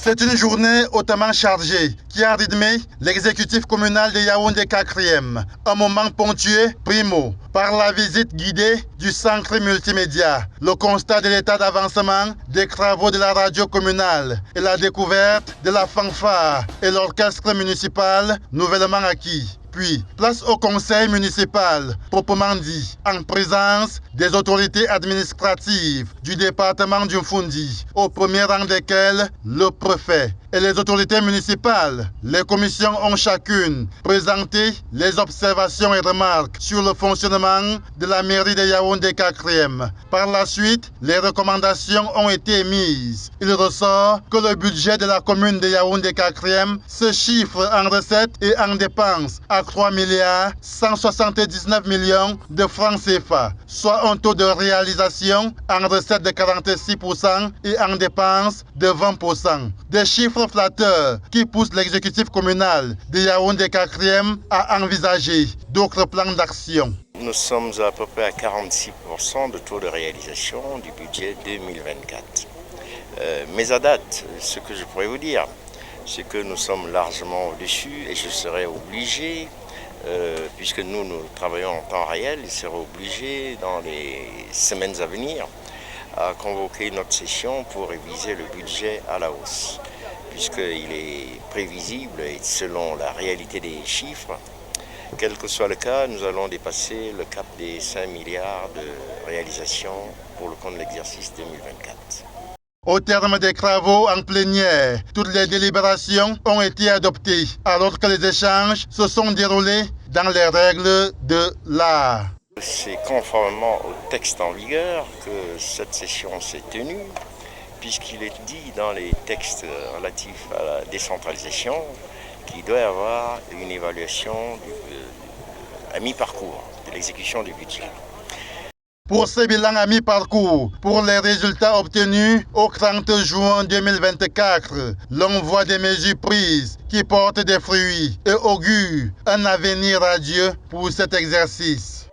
C'est une journée hautement chargée qui a rythmé l'exécutif communal de Yaoundé 4e. Un moment ponctué, primo, par la visite guidée du centre multimédia, le constat de l'état d'avancement des travaux de la radio communale et la découverte de la fanfare et l'orchestre municipal nouvellement acquis. Puis, place au conseil municipal, proprement dit, en présence des autorités administratives du département du Fundi, au premier rang desquelles le préfet et les autorités municipales. Les commissions ont chacune présenté les observations et remarques sur le fonctionnement de la mairie de Yaoundé 4e. Par la suite, les recommandations ont été émises. Il ressort que le budget de la commune de Yaoundé 4e se chiffre en recettes et en dépenses à 3 milliards 179 millions de francs CFA, soit un taux de réalisation en recettes de 46% et en dépenses de 20%. Des chiffres flatteurs qui poussent l'exécutif communal de Yaoundé 4e à envisager d'autres plans d'action. Nous sommes à peu près à 46% de taux de réalisation du budget 2024. Mais à date, ce que je pourrais vous dire, c'est que nous sommes largement au-dessus et je serai obligé, puisque nous travaillons en temps réel, il sera obligé dans les semaines à venir à convoquer notre session pour réviser le budget à la hausse, puisqu'il est prévisible et selon la réalité des chiffres, quel que soit le cas, nous allons dépasser le cap des 5 milliards de réalisation pour le compte de l'exercice 2024. Au terme des travaux en plénière, toutes les délibérations ont été adoptées, alors que les échanges se sont déroulés dans les règles de l'art. C'est conformément au texte en vigueur que cette session s'est tenue, puisqu'il est dit dans les textes relatifs à la décentralisation qu'il doit y avoir une évaluation à mi-parcours de l'exécution du budget. Pour ce bilan à mi-parcours, pour les résultats obtenus au 30 juin 2024, l'on voit des mesures prises qui portent des fruits et augurent un avenir radieux pour cet exercice.